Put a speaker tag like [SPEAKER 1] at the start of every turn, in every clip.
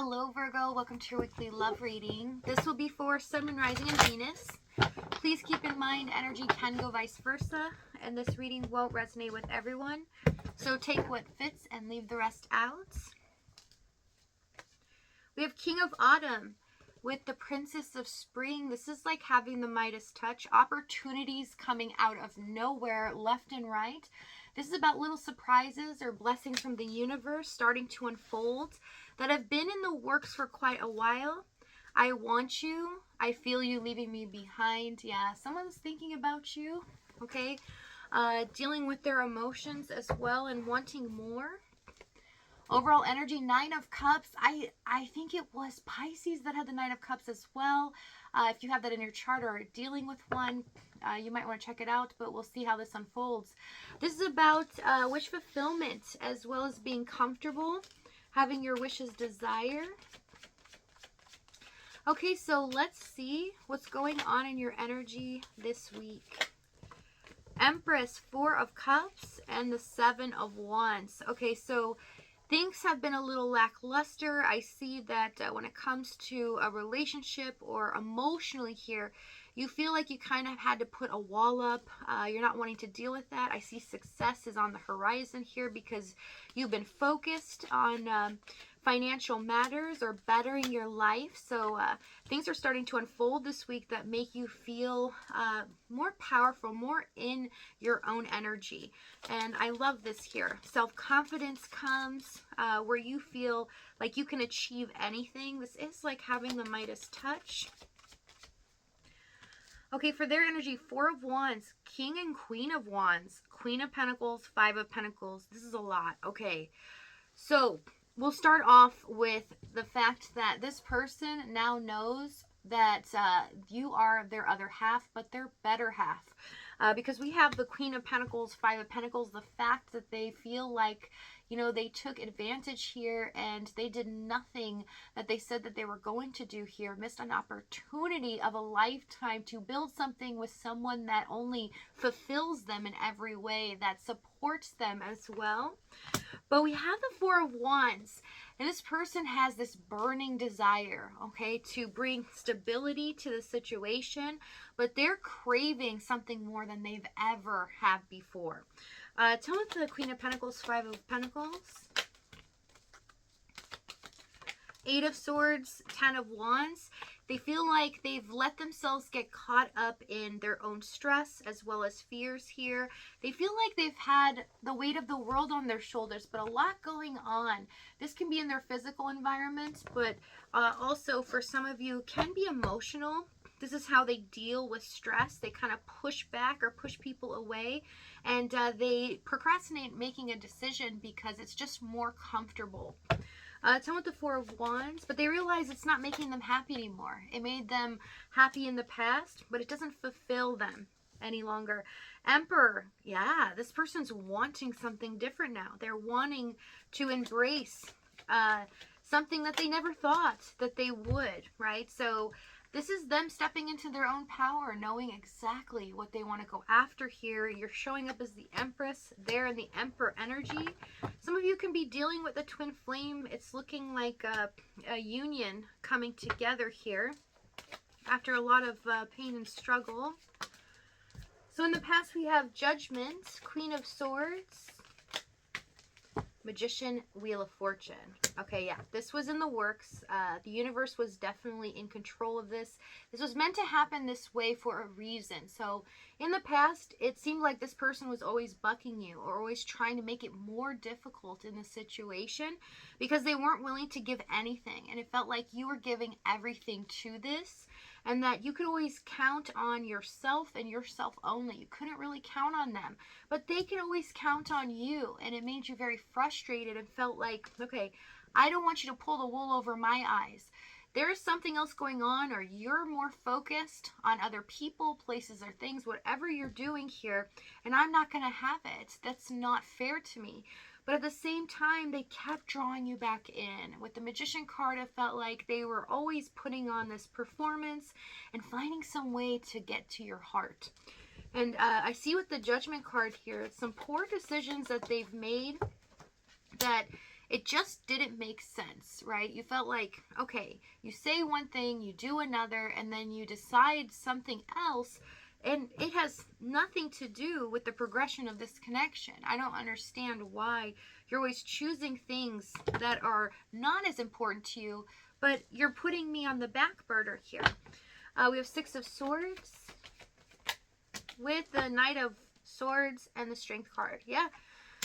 [SPEAKER 1] Hello Virgo, welcome to your weekly love reading. This will be for Sun, Moon, Rising, and Venus. Please keep in mind energy can go vice versa, and this reading won't resonate with everyone. So take what fits and leave the rest out. We have King of Autumn with the Princess of Spring. This is like having the Midas touch. Opportunities coming out of nowhere, left and right. This is about little surprises or blessings from the universe starting to unfold that have been in the works for quite a while. I want you. I feel you leaving me behind. Yeah, someone's thinking about you, okay? Dealing with their emotions as well and wanting more. Overall energy, Nine of Cups. I think it was Pisces that had the Nine of Cups as well. If you have that in your chart or dealing with one, you might want to check it out, but we'll see how this unfolds. This is about wish fulfillment as well as being comfortable, having your wishes desired. Okay, so let's see what's going on in your energy this week. Empress, Four of Cups, and the Seven of Wands. Okay, so things have been a little lackluster. I see that when it comes to a relationship or emotionally here, you feel like you kind of had to put a wall up. You're not wanting to deal with that. I see success is on the horizon here because you've been focused on financial matters or bettering your life. So things are starting to unfold this week that make you feel more powerful, more in your own energy. And I love this here. Self-confidence comes where you feel like you can achieve anything. This is like having the Midas touch. Okay, for their energy, Four of Wands, King and Queen of Wands, Queen of Pentacles, Five of Pentacles. This is a lot. Okay, so we'll start off with the fact that this person now knows that you are their other half, but their better half. Because we have the Queen of Pentacles, Five of Pentacles, the fact that they feel like, you know, they took advantage here and they did nothing that they said that they were going to do here, missed an opportunity of a lifetime to build something with someone that only fulfills them in every way, that supports them as well. But we have the Four of Wands, and this person has this burning desire, okay, to bring stability to the situation, but they're craving something more than they've ever had before. Tell me the Queen of Pentacles, Five of Pentacles, Eight of Swords, Ten of Wands. They feel like they've let themselves get caught up in their own stress as well as fears here. They feel like they've had the weight of the world on their shoulders, but a lot going on. This can be in their physical environment, but also for some of you can be emotional. This is how they deal with stress. They kind of push back or push people away, and they procrastinate making a decision because it's just more comfortable. Tell with the Four of Wands, but they realize it's not making them happy anymore. It made them happy in the past, but it doesn't fulfill them any longer. Emperor, yeah, this person's wanting something different now. They're wanting to embrace something that they never thought that they would, right? So this is them stepping into their own power, knowing exactly what they want to go after here. You're showing up as the Empress there in the Emperor energy. Some of you can be dealing with the twin flame. It's looking like a union coming together here after a lot of pain and struggle. So in the past we have Judgment, Queen of Swords, Magician, Wheel of Fortune. Okay, yeah, this was in the works. The universe was definitely in control of this. This was meant to happen this way for a reason. So in the past, it seemed like this person was always bucking you or always trying to make it more difficult in the situation because they weren't willing to give anything. And it felt like you were giving everything to this, and that you could always count on yourself and yourself only. You couldn't really count on them, but they could always count on you, and it made you very frustrated and felt like, okay, I don't want you to pull the wool over my eyes. There is something else going on, or you're more focused on other people, places, or things, whatever you're doing here, and I'm not going to have it. That's not fair to me. But at the same time, they kept drawing you back in. With the Magician card, it felt like they were always putting on this performance and finding some way to get to your heart. And I see with the Judgment card here, some poor decisions that they've made that it just didn't make sense, right? You felt like, okay, you say one thing, you do another, and then you decide something else, and it has nothing to do with the progression of this connection. I don't understand why you're always choosing things that are not as important to you, but you're putting me on the back burner here. We have Six of Swords with the Knight of Swords and the Strength card. Yeah.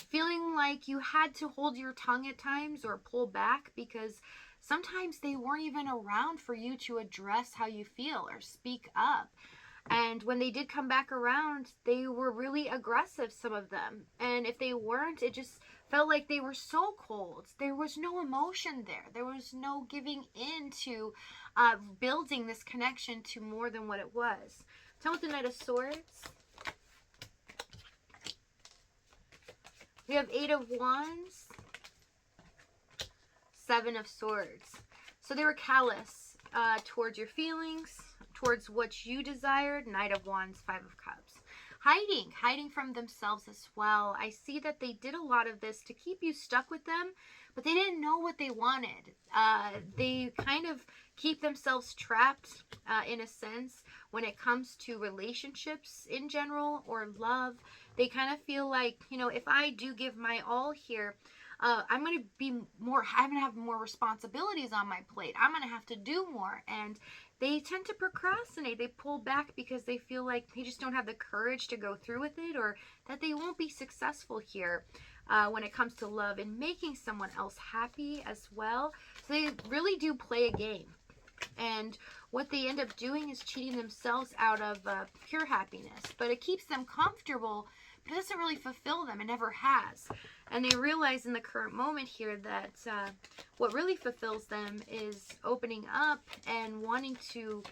[SPEAKER 1] Feeling like you had to hold your tongue at times or pull back because sometimes they weren't even around for you to address how you feel or speak up. And when they did come back around, they were really aggressive, some of them. And if they weren't, it just felt like they were so cold. There was no emotion there. There was no giving in to building this connection to more than what it was. Tell me the Knight of Swords. We have Eight of Wands, Seven of Swords. So they were callous towards your feelings, towards what you desired. Knight of Wands, Five of Cups. Hiding from themselves as well. I see that they did a lot of this to keep you stuck with them, but they didn't know what they wanted. They kind of keep themselves trapped in a sense when it comes to relationships in general or love. They kind of feel like, you know, if I do give my all here, I'm going to have more responsibilities on my plate. I'm going to have to do more. And they tend to procrastinate. They pull back because they feel like they just don't have the courage to go through with it, or that they won't be successful here when it comes to love and making someone else happy as well. So they really do play a game. And what they end up doing is cheating themselves out of pure happiness. But it keeps them comfortable, but it doesn't really fulfill them. It never has. And they realize in the current moment here that what really fulfills them is opening up and wanting to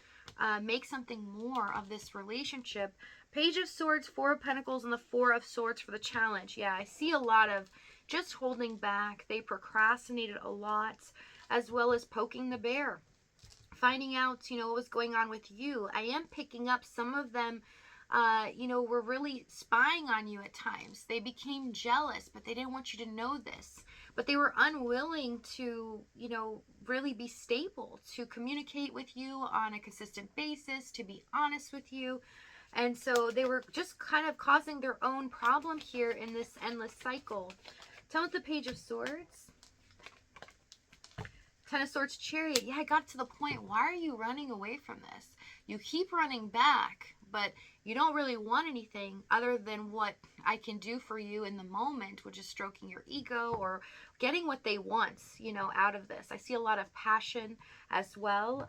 [SPEAKER 1] make something more of this relationship. Page of Swords, Four of Pentacles, and the Four of Swords for the challenge. Yeah, I see a lot of just holding back. They procrastinated a lot, as well as poking the bear. Finding out, you know, what was going on with you. I am picking up some of them, you know, were really spying on you at times. They became jealous, but they didn't want you to know this. But they were unwilling to, you know, really be stable, to communicate with you on a consistent basis, to be honest with you. And so they were just kind of causing their own problem here in this endless cycle. Tell me the Page of Swords. Ten of Swords, Chariot. Yeah, I got to the point. Why are you running away from this? You keep running back, but you don't really want anything other than what I can do for you in the moment, which is stroking your ego or getting what they want, you know, out of this. I see a lot of passion as well,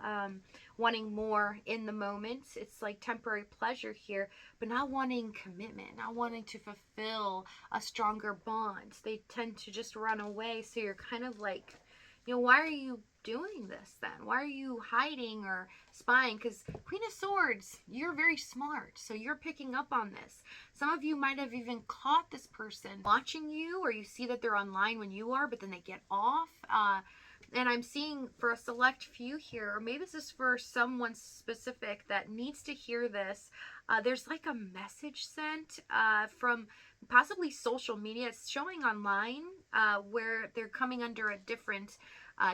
[SPEAKER 1] wanting more in the moment. It's like temporary pleasure here, but not wanting commitment, not wanting to fulfill a stronger bond. They tend to just run away, so you're kind of like, you know, why are you doing this then? Why are you hiding or spying? Because Queen of Swords, you're very smart, so you're picking up on this. Some of you might have even caught this person watching you, or you see that they're online when you are, but then they get off. And I'm seeing for a select few here, or maybe this is for someone specific that needs to hear this. There's like a message sent from possibly social media. It's showing online where they're coming under a different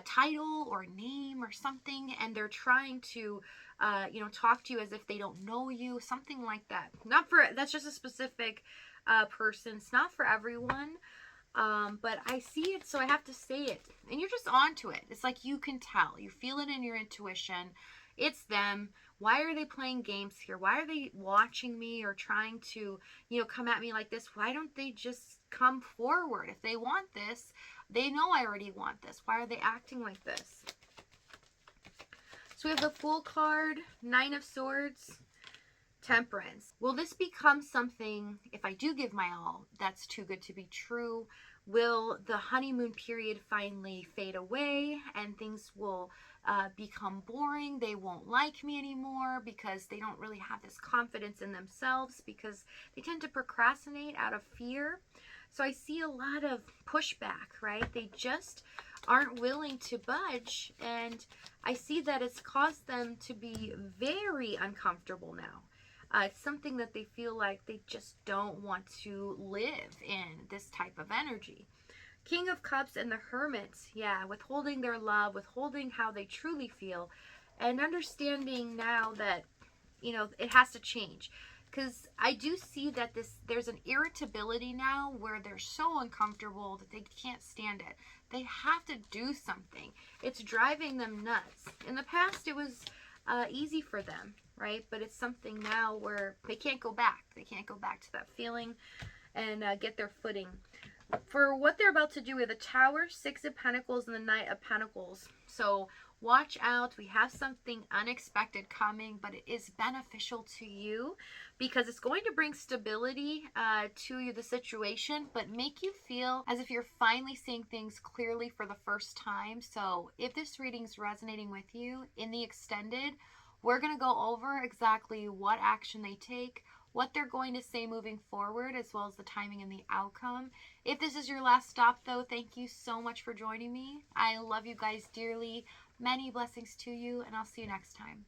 [SPEAKER 1] title or name or something, and they're trying to you know, talk to you as if they don't know you, something like that. Not for, that's just a specific person. It's not for everyone. But I see it, so I have to say it. And you're just onto it. It's like you can tell. You feel it in your intuition. It's them. Why are they playing games here? Why are they watching me or trying to, you know, come at me like this? Why don't they just come forward? If they want this, they know I already want this. Why are they acting like this? So we have the Fool card, Nine of Swords, Temperance. Will this become something, if I do give my all, that's too good to be true? Will the honeymoon period finally fade away and things will become boring? They won't like me anymore because they don't really have this confidence in themselves, because they tend to procrastinate out of fear. So I see a lot of pushback, right? They just aren't willing to budge, and I see that it's caused them to be very uncomfortable now. It's something that they feel like they just don't want to live in, this type of energy. King of Cups and the Hermit. Yeah, withholding their love, withholding how they truly feel, and understanding now that, you know, it has to change. Because I do see that there's an irritability now where they're so uncomfortable that they can't stand it. They have to do something. It's driving them nuts. In the past, it was easy for them, right? But it's something now where they can't go back. They can't go back to that feeling and get their footing. For what they're about to do with the Tower, Six of Pentacles, and the Knight of Pentacles. So watch out. We have something unexpected coming, but it is beneficial to you because it's going to bring stability to you, the situation, but make you feel as if you're finally seeing things clearly for the first time. So if this reading's resonating with you in the extended, we're going to go over exactly what action they take, what they're going to say moving forward, as well as the timing and the outcome. If this is your last stop, though, thank you so much for joining me. I love you guys dearly. Many blessings to you, and I'll see you next time.